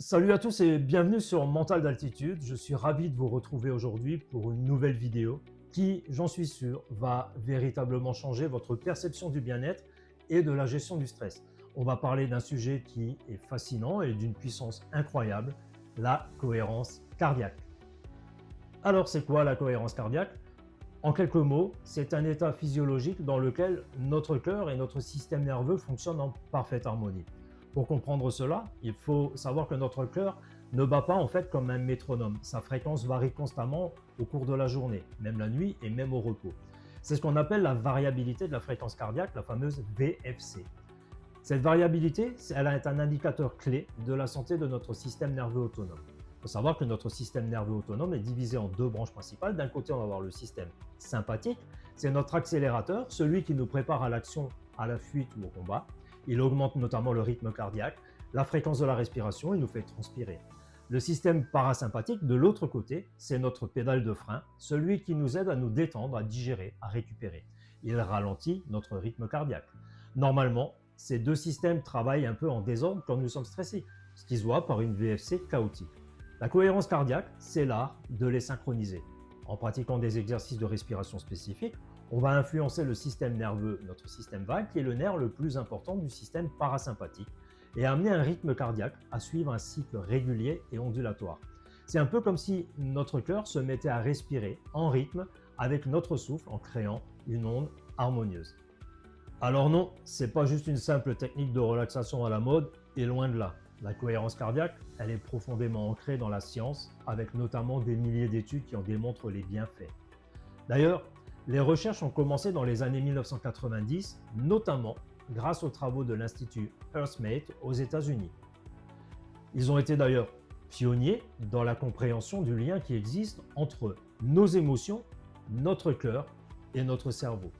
Salut à tous et bienvenue sur Mental d'Altitude. Je suis ravi de vous retrouver aujourd'hui pour une nouvelle vidéo qui, j'en suis sûr, va véritablement changer votre perception du bien-être et de la gestion du stress. On va parler d'un sujet qui est fascinant et d'une puissance incroyable, la cohérence cardiaque. Alors c'est quoi la cohérence cardiaque? En quelques mots, c'est un état physiologique dans lequel notre cœur et notre système nerveux fonctionnent en parfaite harmonie. Pour comprendre cela, il faut savoir que notre cœur ne bat pas en fait comme un métronome. Sa fréquence varie constamment au cours de la journée, même la nuit et même au repos. C'est ce qu'on appelle la variabilité de la fréquence cardiaque, la fameuse VFC. Cette variabilité, elle est un indicateur clé de la santé de notre système nerveux autonome. Il faut savoir que notre système nerveux autonome est divisé en deux branches principales. D'un côté, on va avoir le système sympathique, c'est notre accélérateur, celui qui nous prépare à l'action, à la fuite ou au combat. Il augmente notamment le rythme cardiaque, la fréquence de la respiration, il nous fait transpirer. Le système parasympathique, de l'autre côté, c'est notre pédale de frein, celui qui nous aide à nous détendre, à digérer, à récupérer. Il ralentit notre rythme cardiaque. Normalement, ces deux systèmes travaillent un peu en désordre quand nous sommes stressés, ce qui se voit par une VFC chaotique. La cohérence cardiaque, c'est l'art de les synchroniser. En pratiquant des exercices de respiration spécifiques, on va influencer le système nerveux, notre système vague, qui est le nerf le plus important du système parasympathique, et amener un rythme cardiaque à suivre un cycle régulier et ondulatoire. C'est un peu comme si notre cœur se mettait à respirer en rythme avec notre souffle en créant une onde harmonieuse. Alors non, c'est pas juste une simple technique de relaxation à la mode, et loin de là. La cohérence cardiaque, elle est profondément ancrée dans la science, avec notamment des milliers d'études qui en démontrent les bienfaits. D'ailleurs, les recherches ont commencé dans les années 1990, notamment grâce aux travaux de l'Institut Earthmate aux États-Unis. Ils ont été d'ailleurs pionniers dans la compréhension du lien qui existe entre nos émotions, notre cœur et notre cerveau.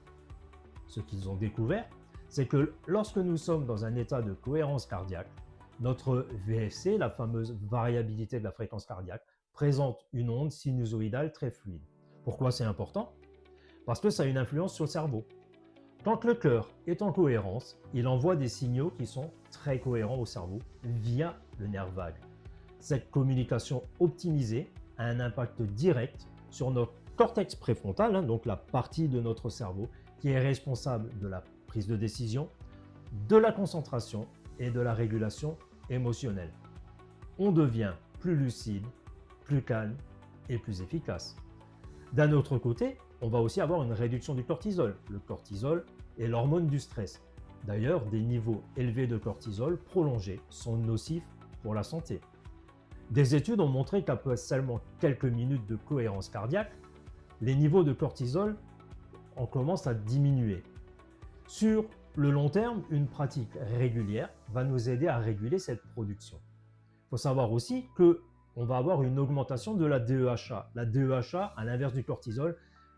Ce qu'ils ont découvert, c'est que lorsque nous sommes dans un état de cohérence cardiaque, notre VFC, la fameuse variabilité de la fréquence cardiaque, présente une onde sinusoïdale très fluide. Pourquoi c'est important? Parce que ça a une influence sur le cerveau. Quand le cœur est en cohérence, il envoie des signaux qui sont très cohérents au cerveau via le nerf vague. Cette communication optimisée a un impact direct sur notre cortex préfrontal, donc la partie de notre cerveau qui est responsable de la prise de décision, de la concentration et de la régulation émotionnelle. On devient plus lucide, plus calme et plus efficace. D'un autre côté, on va aussi avoir une réduction du cortisol. Le cortisol est l'hormone du stress. D'ailleurs, des niveaux élevés de cortisol prolongés sont nocifs pour la santé. Des études ont montré qu'après seulement quelques minutes de cohérence cardiaque, les niveaux de cortisol en commencent à diminuer. Sur le long terme, une pratique régulière va nous aider à réguler cette production. Il faut savoir aussi qu'on va avoir une augmentation de la DEHA. La DEHA, à l'inverse du cortisol,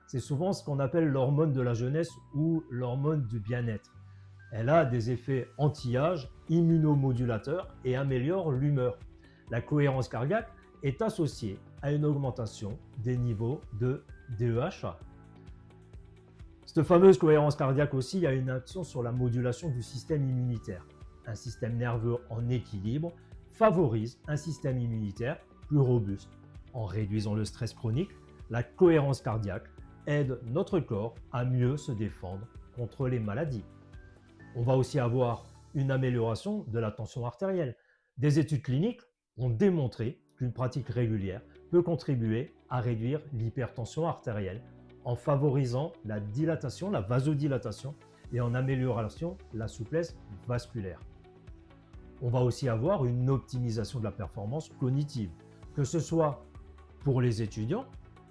c'est souvent ce qu'on appelle l'hormone de la jeunesse ou l'hormone du bien-être. Elle a des effets anti-âge, immunomodulateurs et améliore l'humeur. La cohérence cardiaque est associée à une augmentation des niveaux de DEHA. Cette fameuse cohérence cardiaque aussi a une action sur la modulation du système immunitaire. Un système nerveux en équilibre favorise un système immunitaire plus robuste. En réduisant le stress chronique, la cohérence cardiaque aide notre corps à mieux se défendre contre les maladies. On va aussi avoir une amélioration de la tension artérielle. Des études cliniques ont démontré qu'une pratique régulière peut contribuer à réduire l'hypertension artérielle en favorisant la dilatation, la vasodilatation et en améliorant la souplesse vasculaire. On va aussi avoir une optimisation de la performance cognitive, que ce soit pour les étudiants,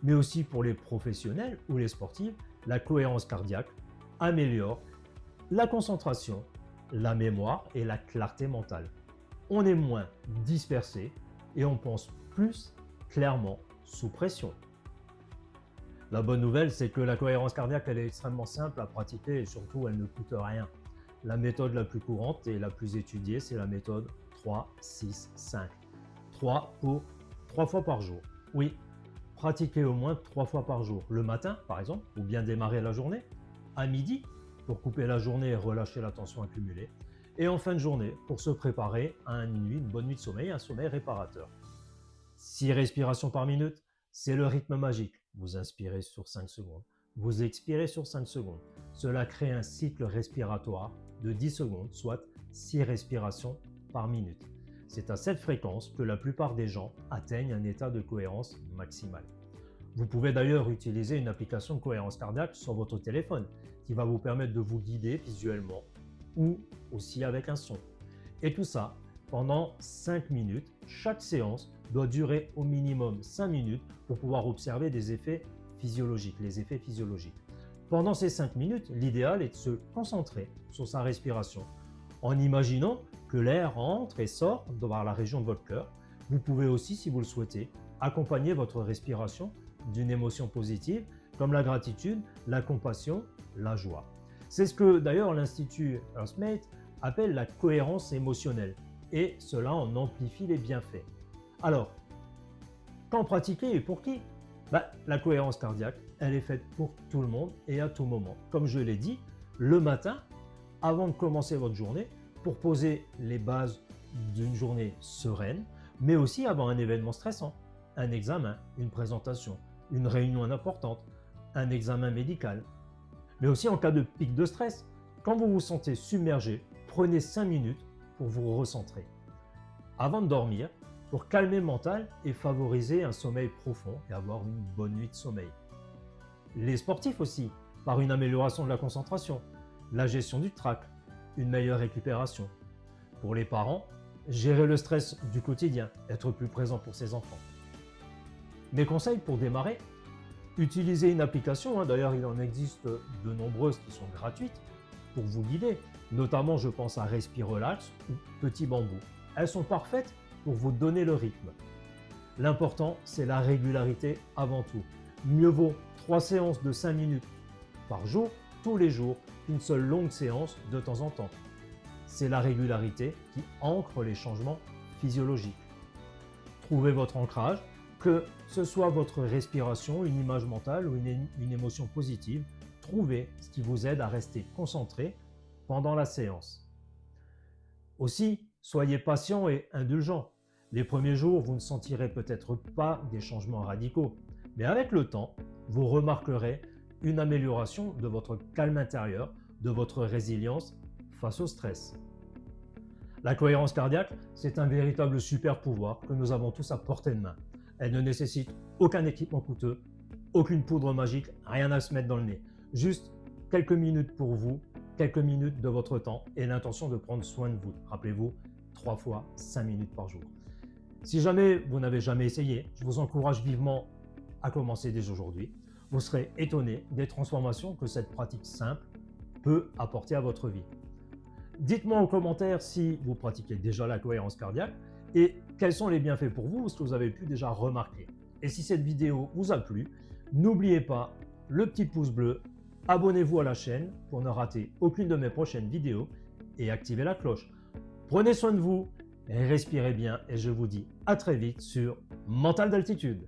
mais aussi pour les professionnels ou les sportifs. La cohérence cardiaque améliore la concentration, la mémoire et la clarté mentale. On est moins dispersé et on pense plus clairement sous pression. La bonne nouvelle, c'est que la cohérence cardiaque, elle est extrêmement simple à pratiquer et surtout, elle ne coûte rien. La méthode la plus courante et la plus étudiée, c'est la méthode 3-6-5. 3 pour 3 fois par jour. Oui, pratiquez au moins 3 fois par jour. Le matin, par exemple, pour bien démarrer la journée. À midi, pour couper la journée et relâcher la tension accumulée. et en fin de journée pour se préparer à une bonne nuit de sommeil, un sommeil réparateur. 6 respirations par minute, c'est le rythme magique. Vous inspirez sur 5 secondes, vous expirez sur 5 secondes. Cela crée un cycle respiratoire de 10 secondes, soit 6 respirations par minute. C'est à cette fréquence que la plupart des gens atteignent un état de cohérence maximale. Vous pouvez d'ailleurs utiliser une application de cohérence cardiaque sur votre téléphone qui va vous permettre de vous guider visuellement ou aussi avec un son. Et tout ça pendant 5 minutes. Chaque séance doit durer au minimum 5 minutes pour pouvoir observer des effets physiologiques, les effets physiologiques. Pendant ces 5 minutes, l'idéal est de se concentrer sur sa respiration en imaginant que l'air entre et sort dans la région de votre cœur. Vous pouvez aussi, si vous le souhaitez, accompagner votre respiration d'une émotion positive comme la gratitude, la compassion, la joie. C'est ce que d'ailleurs l'Institut Earthmate appelle la cohérence émotionnelle et cela en amplifie les bienfaits. Alors, quand pratiquer et pour qui? La cohérence cardiaque, elle est faite pour tout le monde et à tout moment. Comme je l'ai dit, le matin, avant de commencer votre journée, pour poser les bases d'une journée sereine, mais aussi avant un événement stressant, un examen, une présentation, une réunion importante, un examen médical. Mais aussi en cas de pic de stress, quand vous vous sentez submergé, prenez 5 minutes pour vous recentrer. Avant de dormir, pour calmer le mental et favoriser un sommeil profond et avoir une bonne nuit de sommeil. Les sportifs aussi, par une amélioration de la concentration, la gestion du trac, une meilleure récupération. Pour les parents, gérer le stress du quotidien, être plus présent pour ses enfants. Mes conseils pour démarrer, utilisez une application, d'ailleurs il en existe de nombreuses qui sont gratuites pour vous guider, notamment je pense à Respirelax ou Petit Bambou. Elles sont parfaites pour vous donner le rythme. L'important, c'est la régularité avant tout. Mieux vaut 3 séances de 5 minutes par jour, tous les jours, qu'une seule longue séance de temps en temps. C'est la régularité qui ancre les changements physiologiques. Trouvez votre ancrage, que ce soit votre respiration, une image mentale ou une émotion positive, trouvez ce qui vous aide à rester concentré pendant la séance. Aussi, soyez patient et indulgent. Les premiers jours, vous ne sentirez peut-être pas des changements radicaux, mais avec le temps, vous remarquerez une amélioration de votre calme intérieur, de votre résilience face au stress. La cohérence cardiaque, c'est un véritable super pouvoir que nous avons tous à portée de main. Elle ne nécessite aucun équipement coûteux, aucune poudre magique, rien à se mettre dans le nez. Juste quelques minutes pour vous, quelques minutes de votre temps et l'intention de prendre soin de vous. Rappelez-vous, 3 fois 5 minutes par jour. Si jamais vous n'avez jamais essayé, je vous encourage vivement à commencer dès aujourd'hui. Vous serez étonné des transformations que cette pratique simple peut apporter à votre vie. Dites-moi en commentaire si vous pratiquez déjà la cohérence cardiaque et quels sont les bienfaits pour vous, ce que vous avez pu déjà remarquer. Et si cette vidéo vous a plu, n'oubliez pas le petit pouce bleu, abonnez-vous à la chaîne pour ne rater aucune de mes prochaines vidéos et activez la cloche. Prenez soin de vous, respirez bien et je vous dis à très vite sur Mental d'Altitude.